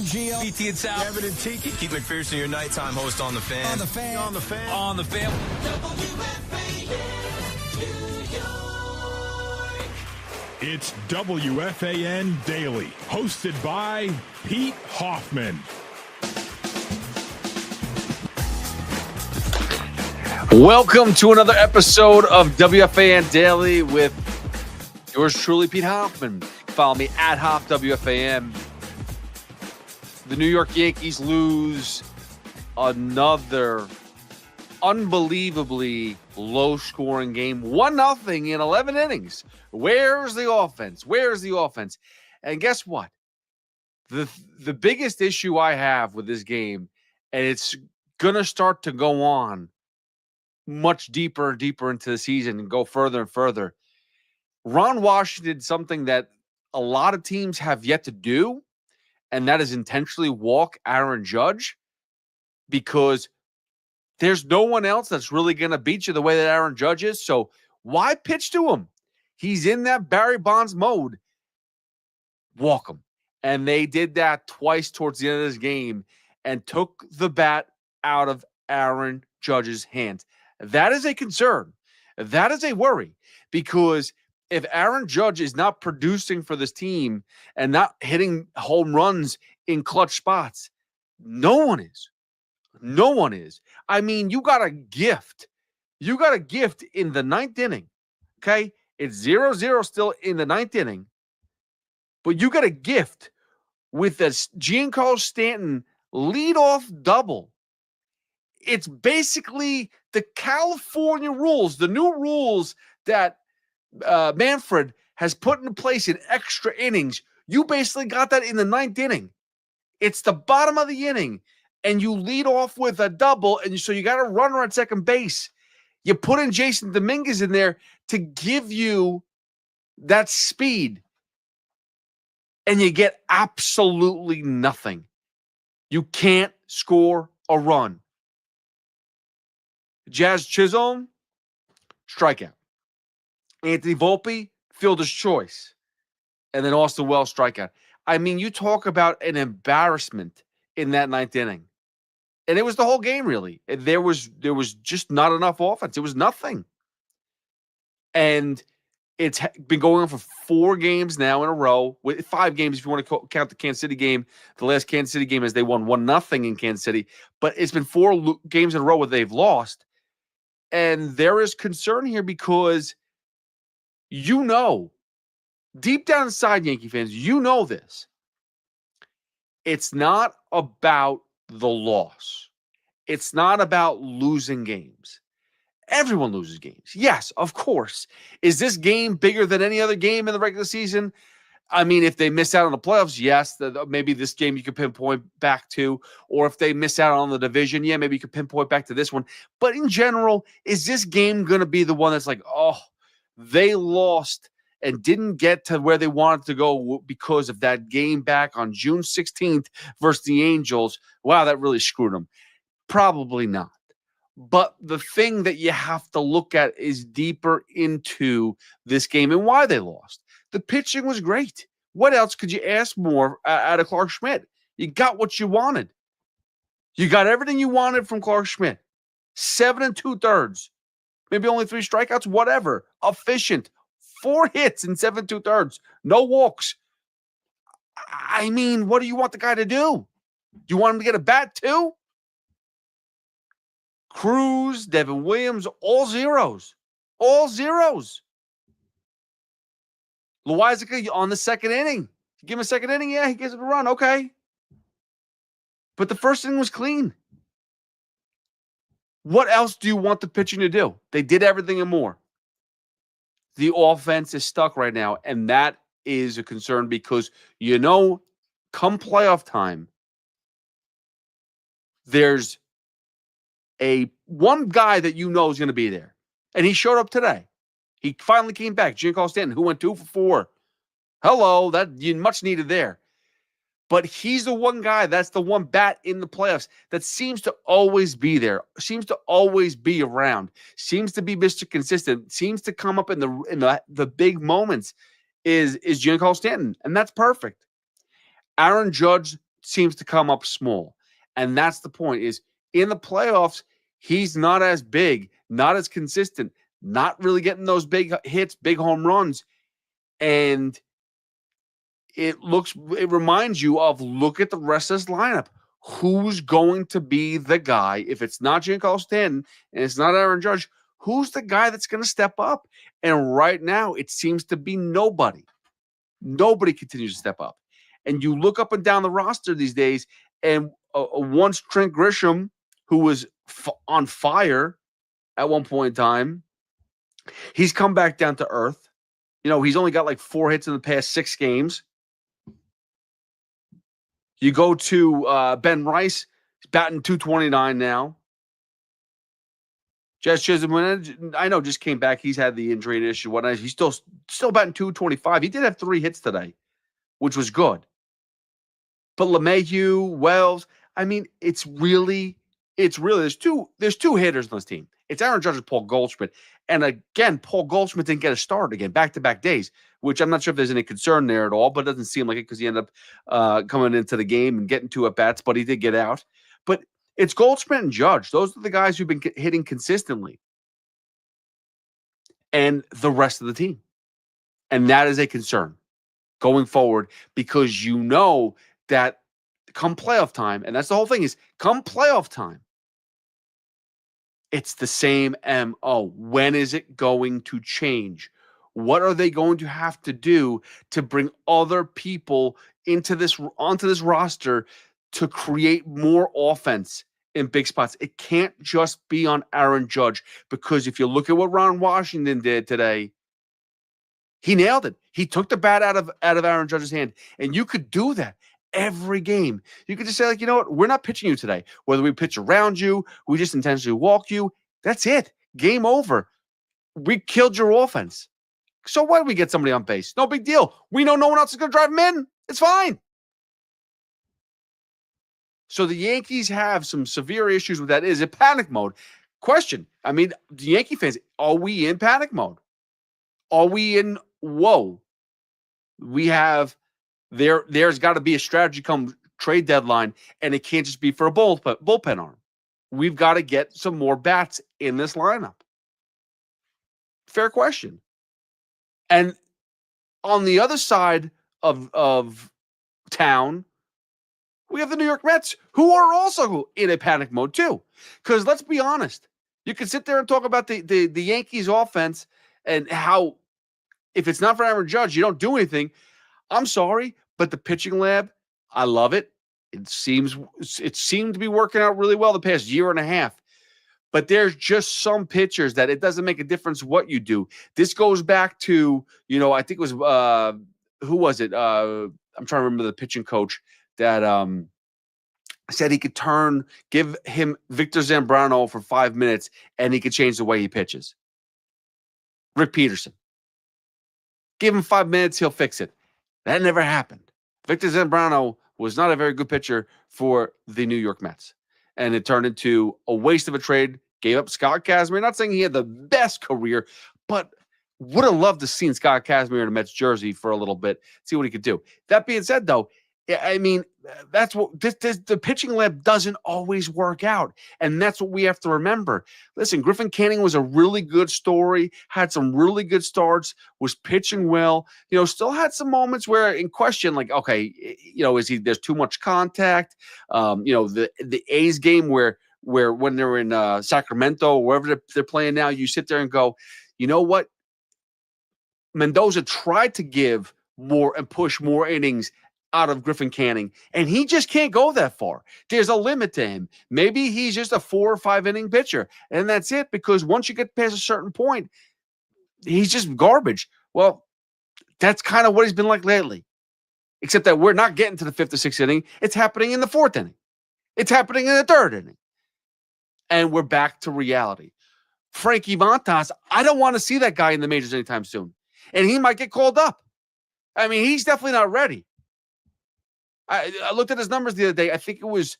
Gio. BT and Sal. Evan and Tiki. Keith McPherson, your nighttime host on The Fan. On The Fan. On The Fan. On The Fan. It's WFAN Daily, hosted by Pete Hoffman. Welcome to another episode of WFAN Daily with yours truly, Pete Hoffman. Follow me at HoffWFAN. The New York Yankees lose another unbelievably low-scoring game, 1-0 in 11 innings. Where's the offense? Where's the offense? And guess what? The biggest issue I have with this game, and it's going to start to go on much deeper and deeper into the season and go further and further. Ron Washington did something that a lot of teams have yet to do, and that is intentionally walk Aaron Judge, because there's no one else that's really going to beat you the way that Aaron Judge is. So why pitch to him? He's in that Barry Bonds mode. Walk him. And they did that twice towards the end of this game and took the bat out of Aaron Judge's hands. That is a concern. That is a worry, because if Aaron Judge is not producing for this team and not hitting home runs in clutch spots, no one is. No one is. I mean, you got a gift. You got a gift in the ninth inning, okay? It's 0-0 still in the ninth inning, but you got a gift with a Giancarlo Stanton leadoff double. It's basically the California rules, the new rules that Manfred has put into place in extra innings. You basically got that in the ninth inning. It's the bottom of the inning, and you lead off with a double, and so you got a runner at second base. You put in Jason Dominguez in there to give you that speed, and you get absolutely nothing. You can't score a run. Jazz Chisholm, strikeout. Anthony Volpe, fielder's choice. And then Austin Wells, strikeout. I mean, you talk about an embarrassment in that ninth inning. And it was the whole game, really. There was just not enough offense. It was nothing. And it's been going on for 4 games now in a row, with 5 games if you want to count the Kansas City game. The last Kansas City game is they won 1-0 in Kansas City. But it's been 4 games in a row where they've lost. And there is concern here because you know, deep down inside, Yankee fans, you know this. It's not about the loss. It's not about losing games. Everyone loses games. Yes, of course. Is this game bigger than any other game in the regular season? I mean, if they miss out on the playoffs, yes, maybe this game you could pinpoint back to. Or if they miss out on the division, yeah, maybe you could pinpoint back to this one. But in general, is this game going to be the one that's like, oh, they lost and didn't get to where they wanted to go because of that game back on June 16th versus the Angels? Wow, that really screwed them. Probably not. But the thing that you have to look at is deeper into this game and why they lost. The pitching was great. What else could you ask more out of Clark Schmidt? You got what you wanted. You got everything you wanted from Clark Schmidt. 7 2/3. Maybe only 3 strikeouts, whatever. Efficient. 4 hits in 7 2/3. No walks. I mean, what do you want the guy to do? You want him to get a bat too? Cruz, Devin Williams, all zeros. All zeros. Loizaga on the second inning. You give him a second inning, yeah, he gives it a run. Okay. But the first inning was clean. What else do you want the pitching to do? They did everything and more. The offense is stuck right now, and that is a concern because, you know, come playoff time, there's one guy that you know is going to be there, and he showed up today. He finally came back, Giancarlo Stanton, who went 2 for 4. Hello, that you much needed there. But he's the one guy, that's the one bat in the playoffs that seems to always be there, seems to always be around, seems to be Mr. Consistent, seems to come up in the big moments is Giancarlo Stanton, and that's perfect. Aaron Judge seems to come up small. And that's the point, is in the playoffs, he's not as big, not as consistent, not really getting those big hits, big home runs. And it reminds you of, look at the rest of this lineup. Who's going to be the guy? If it's not Giancarlo Stanton and it's not Aaron Judge, who's the guy that's going to step up? And right now, it seems to be nobody. Nobody continues to step up. And you look up and down the roster these days, and once Trent Grisham, who was on fire at one point in time, he's come back down to earth. He's only got like 4 hits in the past 6 games. You go to Ben Rice, he's batting .229 now. Jazz Chisholm, I know, just came back. He's had the injury issue. Whatnot. He's still batting .225. He did have 3 hits today, which was good. But LeMahieu, Wells, I mean, it's really there's two hitters on this team. It's Aaron Judge and Paul Goldschmidt. And again, Paul Goldschmidt didn't get a start again, back-to-back days, which I'm not sure if there's any concern there at all, but it doesn't seem like it because he ended up coming into the game and getting 2 at-bats, but he did get out. But it's Goldschmidt and Judge. Those are the guys who've been hitting consistently. And the rest of the team. And that is a concern going forward, because you know that come playoff time, and that's the whole thing, is come playoff time, it's the same MO. When is it going to change? What are they going to have to do to bring other people onto this roster to create more offense in big spots? It can't just be on Aaron Judge, because if you look at what Ron Washington did today, he nailed it. He took the bat out of Aaron Judge's hand, and you could do that every game. You could just say, like, you know what? We're not pitching you today. Whether we pitch around you, we just intentionally walk you. That's it. Game over. We killed your offense. So what? We get somebody on base. No big deal. We know no one else is going to drive him in. It's fine. So the Yankees have some severe issues with that. Is it panic mode? Question. I mean, the Yankee fans, are we in panic mode? Are we in, whoa, we have, there's got to be a strategy come trade deadline, and it can't just be for a bullpen arm. We've got to get some more bats in this lineup. Fair question. And on the other side of town, we have the New York Mets, who are also in a panic mode too. Because let's be honest, you can sit there and talk about the Yankees offense and how, if it's not for Aaron Judge, you don't do anything. I'm sorry, but the pitching lab, I love it. It seemed to be working out really well the past year and a half. But there's just some pitchers that it doesn't make a difference what you do. This goes back to, I think it was, who was it? I'm trying to remember the pitching coach that said he could give him Victor Zambrano for 5 minutes and he could change the way he pitches. Rick Peterson. Give him 5 minutes, he'll fix it. That never happened. Victor Zambrano was not a very good pitcher for the New York Mets. And it turned into a waste of a trade. Gave up Scott Kazmir. Not saying he had the best career, but would have loved to seen Scott Kazmir in a Mets jersey for a little bit, see what he could do. That being said, though, I mean, that's what the pitching lab doesn't always work out. And that's what we have to remember. Listen, Griffin Canning was a really good story, had some really good starts, was pitching well, still had some moments where in question, like, okay, there's too much contact. The A's game where when they're in Sacramento or wherever they're playing now, you sit there and go, you know what? Mendoza tried to give more and push more innings out of Griffin Canning, and he just can't go that far. There's a limit to him. Maybe he's just a 4 or 5 inning pitcher, and that's it, because once you get past a certain point, he's just garbage. Well, that's kind of what he's been like lately, except that we're not getting to the 5th or 6th inning. It's happening in the 4th inning. It's happening in the 3rd inning. And we're back to reality. Frankie Montas, I don't want to see that guy in the majors anytime soon, and he might get called up. I mean, he's definitely not ready. I looked at his numbers the other day. I think it was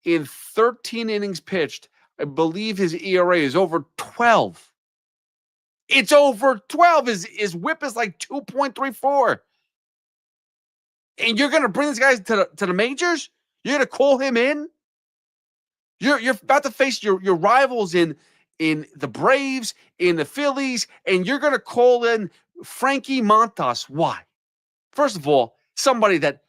in 13 innings pitched. I believe his ERA is over 12. It's over 12. His whip is like 2.34. And you're going to bring this guy to the majors? You're going to call him in? You're about to face your rivals in the Braves, in the Phillies, and you're going to call in Frankie Montas. Why? First of all, somebody that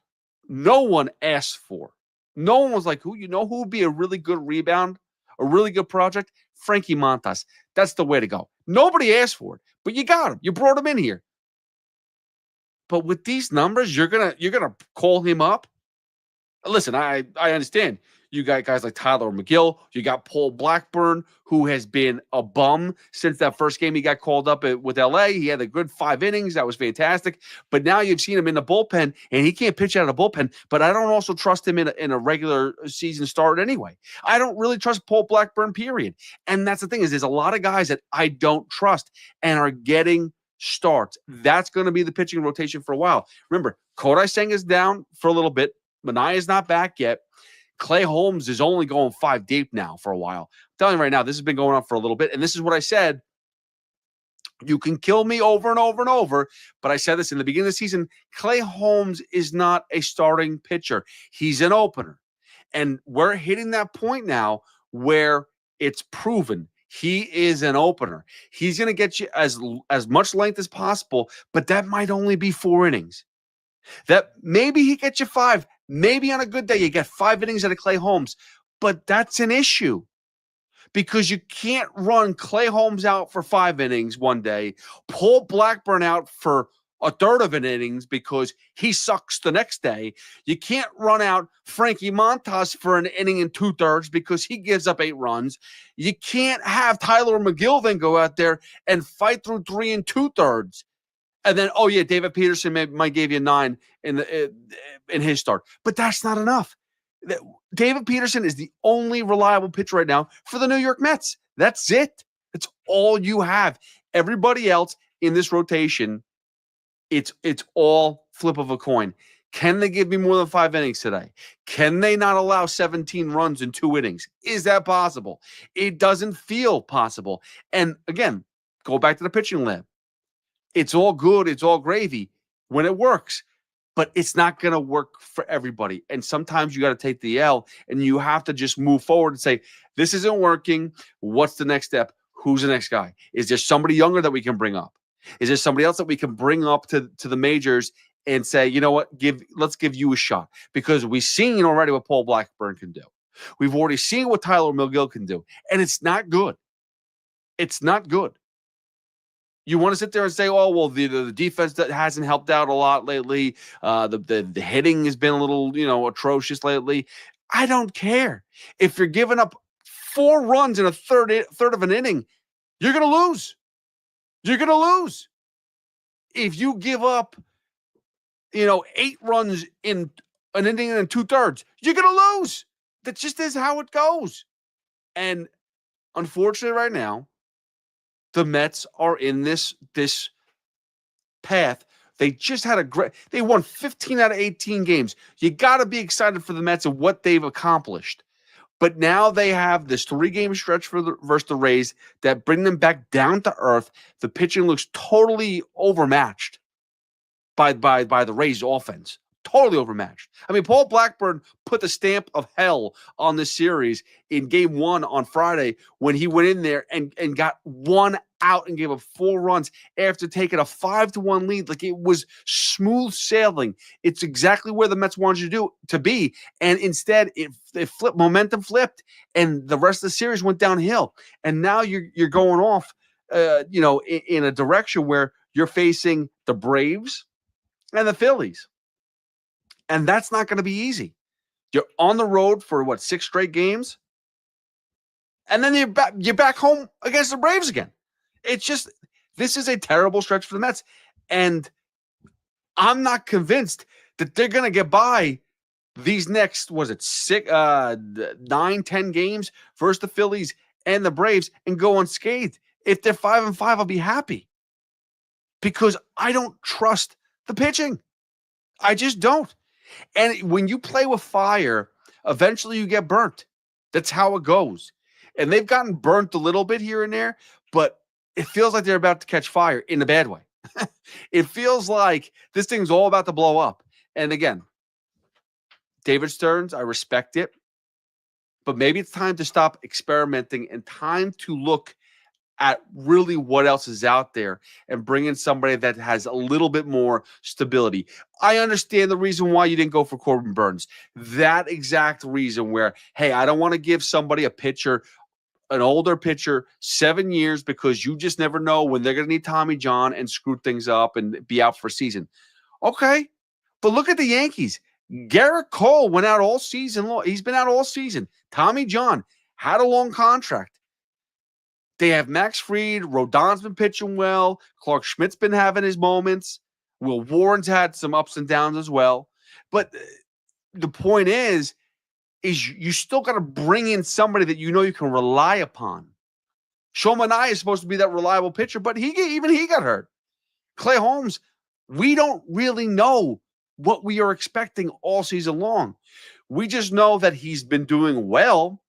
no one asked for. No one was like, who would be a really good rebound, a really good project? Frankie Montas. That's the way to go. Nobody asked for it, but you got him. You brought him in here. But with these numbers, you're gonna call him up. Listen, I understand. You got guys like Tyler McGill. You got Paul Blackburn, who has been a bum since that first game he got called up with LA. He had a good 5 innings. That was fantastic. But now you've seen him in the bullpen, and he can't pitch out of the bullpen. But I don't also trust him in a regular season start anyway. I don't really trust Paul Blackburn, period. And that's the thing is there's a lot of guys that I don't trust and are getting starts. That's going to be the pitching rotation for a while. Remember, Kodai Senga is down for a little bit. Manaea's not back yet. Clay Holmes is only going 5 deep now for a while. I'm telling you right now, this has been going on for a little bit. And this is what I said. You can kill me over and over and over, but I said this in the beginning of the season. Clay Holmes is not a starting pitcher. He's an opener. And we're hitting that point now where it's proven he is an opener. He's going to get you as much length as possible, but that might only be 4 innings. That maybe he gets you 5. Maybe on a good day you get 5 innings out of Clay Holmes, but that's an issue because you can't run Clay Holmes out for 5 innings one day, Paul Blackburn out for a third of an innings because he sucks the next day. You can't run out Frankie Montas for an inning and 2/3 because he gives up 8 runs. You can't have Tyler McGill then go out there and fight through 3 2/3. And then, oh yeah, David Peterson might give you 9 in his start, but that's not enough. David Peterson is the only reliable pitcher right now for the New York Mets. That's it. That's all you have. Everybody else in this rotation, it's all flip of a coin. Can they give me more than 5 innings today? Can they not allow 17 runs in 2 innings? Is that possible? It doesn't feel possible. And again, go back to the pitching lab. It's all good. It's all gravy when it works, but it's not going to work for everybody. And sometimes you got to take the L and you have to just move forward and say, this isn't working. What's the next step? Who's the next guy? Is there somebody younger that we can bring up? Is there somebody else that we can bring up to the majors and say, you know what, let's give you a shot? Because we've seen already what Paul Blackburn can do. We've already seen what Tyler McGill can do. And it's not good. It's not good. You want to sit there and say, oh, well, the defense that hasn't helped out a lot lately. The hitting has been a little, atrocious lately. I don't care. If you're giving up 4 runs in a third of an inning, you're going to lose. You're going to lose. If you give up, 8 runs in an inning and 2/3, you're going to lose. That just is how it goes. And unfortunately right now, the Mets are in this path. They just had they won 15 out of 18 games. You got to be excited for the Mets and what they've accomplished. But now they have this 3-game stretch versus the Rays that bring them back down to earth. The pitching looks totally overmatched by the Rays offense. Totally overmatched. I mean, Paul Blackburn put the stamp of hell on this series in game 1 on Friday when he went in there and got 1 out and gave up 4 runs after taking a 5-1 lead. Like, it was smooth sailing. It's exactly where the Mets wanted you to be. And instead, it flipped. Momentum flipped, and the rest of the series went downhill. And now you're going off, in a direction where you're facing the Braves and the Phillies. And that's not going to be easy. You're on the road for 6 straight games, and then you're back home against the Braves again. It's just, this is a terrible stretch for the Mets, and I'm not convinced that they're going to get by these next 9-10 games versus the Phillies and the Braves and go unscathed. If they're 5-5, I'll be happy because I don't trust the pitching. I just don't. And when you play with fire, eventually you get burnt. That's how it goes. And they've gotten burnt a little bit here and there, but it feels like they're about to catch fire in a bad way. It feels like this thing's all about to blow up. And again, David Stearns, I respect it, but maybe it's time to stop experimenting and time to look at really what else is out there and bring in somebody that has a little bit more stability. I understand the reason why you didn't go for Corbin Burns. That exact reason where, hey, I don't want to give somebody a pitcher, an older pitcher, 7 years because you just never know when they're going to need Tommy John and screw things up and be out for a season. Okay, but look at the Yankees. Garrett Cole went out all season long. He's been out all season. Tommy John had a long contract. They have Max Fried. Rodon's been pitching well. Clark Schmidt's been having his moments. Will Warren's had some ups and downs as well. But the point is you still got to bring in somebody that you know you can rely upon. Shomanai is supposed to be that reliable pitcher, but even he got hurt. Clay Holmes, we don't really know what we are expecting all season long. We just know that he's been doing well,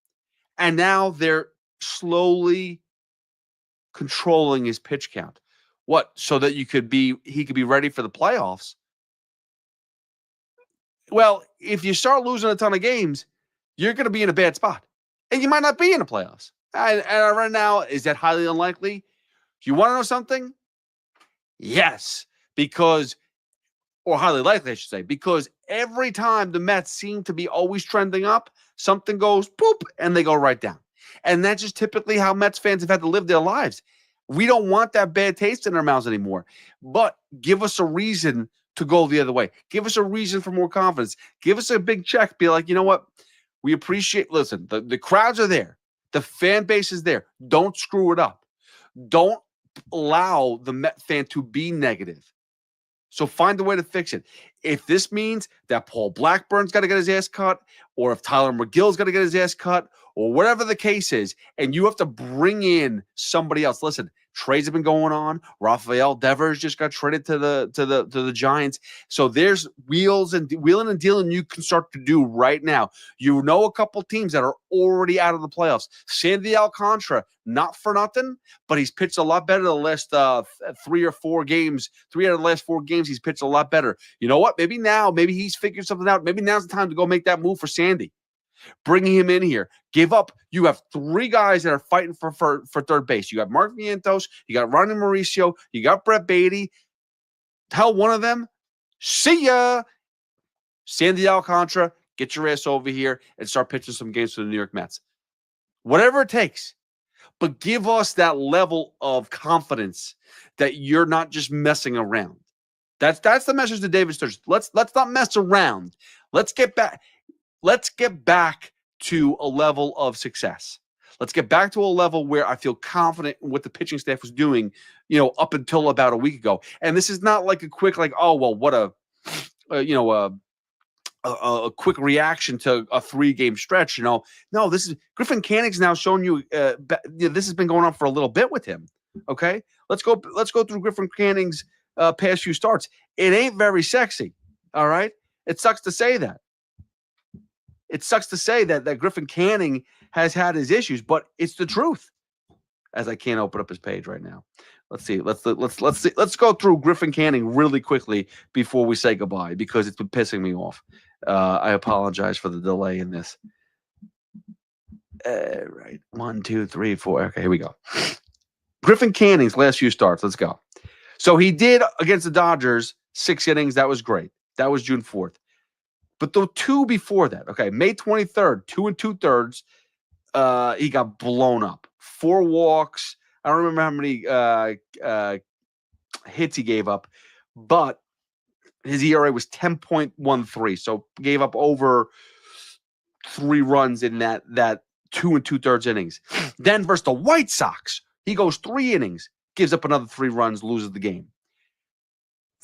and now they're slowly controlling his pitch count. What? So that he could be ready for the playoffs. Well, if you start losing a ton of games, you're going to be in a bad spot. And you might not be in the playoffs. And right now, is that highly unlikely? You want to know something? Yes. Or highly likely, I should say, because every time the Mets seem to be always trending up, something goes poop and they go right down. And that's just typically how Mets fans have had to live their lives. We don't want that bad taste in our mouths anymore. But give us a reason to go the other way. Give us a reason for more confidence. Give us a big check. Be like, you know what? We appreciate, listen, the crowds are there. The fan base is there. Don't screw it up. Don't allow the Met fan to be negative. So find a way to fix it. If this means that Paul Blackburn's got to get his ass cut, or if Tyler McGill's got to get his ass cut, or whatever the case is, and you have to bring in somebody else. Listen, trades have been going on. Rafael Devers just got traded to the Giants. So there's wheeling and dealing you can start to do right now. You know a couple teams that are already out of the playoffs. Sandy Alcantara, not for nothing, but he's pitched a lot better the last 3 or 4 games. 3 out of the last 4 games, he's pitched a lot better. You know what? Maybe he's figured something out. Maybe now's the time to go make that move for Sandy. Bringing him in here. Give up. You have 3 guys that are fighting for third base. You got Mark Vientos. You got Ronnie Mauricio. You got Brett Beatty. Tell one of them, see ya. Sandy Alcantara, get your ass over here and start pitching some games for the New York Mets. Whatever it takes. But give us that level of confidence that you're not just messing around. That's the message to David Stearns. Let's not mess around. Let's get back to a level of success. Let's get back to a level where I feel confident in what the pitching staff was doing, up until about a week ago. And this is not like a quick, what a quick reaction to a 3-game stretch. No, this is Griffin Canning's now showing you. This has been going on for a little bit with him. Okay, let's go through Griffin Canning's past few starts. It ain't very sexy. All right, it sucks to say that. It sucks to say that Griffin Canning has had his issues, but it's the truth. As I can't open up his page right now. Let's see. Let's see. Let's go through Griffin Canning really quickly before we say goodbye because it's been pissing me off. I apologize for the delay in this. Right. 1, 2, 3, 4. Okay, here we go. Griffin Canning's last few starts. Let's go. So he did against the Dodgers 6 innings. That was great. That was June 4th. But the 2 before that, okay, May 23rd, 2 2/3, he got blown up. 4 walks. I don't remember how many hits he gave up, but his ERA was 10.13. So gave up over 3 runs in that 2 2/3 innings. Then versus the White Sox, he goes 3 innings, gives up another 3 runs, loses the game.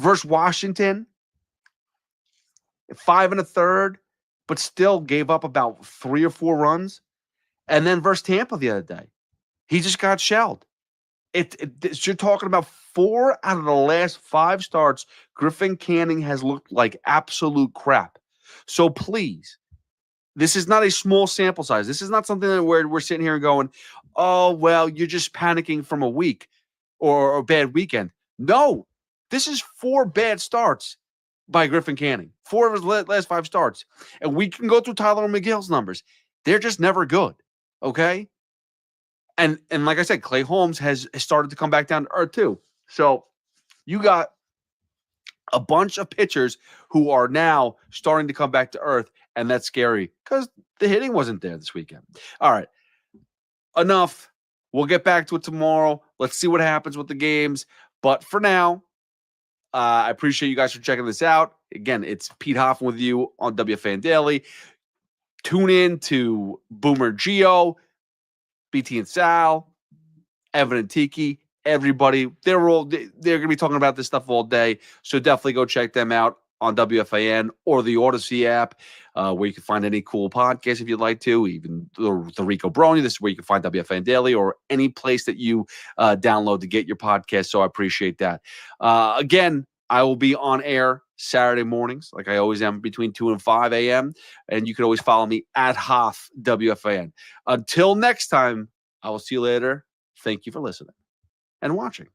Versus Washington, 5 1/3, but still gave up about 3 or 4 runs. And then versus Tampa the other day, he just got shelled. You're talking about 4 out of the last 5 starts, Griffin Canning has looked like absolute crap. So please, this is not a small sample size. This is not something that we're sitting here and going, oh, well, you're just panicking from a week or a bad weekend. No, this is 4 bad starts. by Griffin Canning. 4 of his last 5 starts. And we can go through Tyler McGill's numbers. They're just never good. Okay? And like I said, Clay Holmes has started to come back down to earth too. So you got a bunch of pitchers who are now starting to come back to earth, and that's scary because the hitting wasn't there this weekend. All right. Enough. We'll get back to it tomorrow. Let's see what happens with the games. But for now, I appreciate you guys for checking this out. Again, it's Pete Hoffman with you on WFAN Daily. Tune in to Boomer Geo, BT and Sal, Evan and Tiki, everybody. They're going to be talking about this stuff all day. So definitely go check them out on WFAN or the Odyssey app, where you can find any cool podcast if you'd like to, even the Rico Brony. This is where you can find WFAN Daily or any place that you download to get your podcast. So I appreciate that. Again, I will be on air Saturday mornings, like I always am, between 2 and 5 a.m. And you can always follow me at Hoff WFAN. Until next time, I will see you later. Thank you for listening and watching.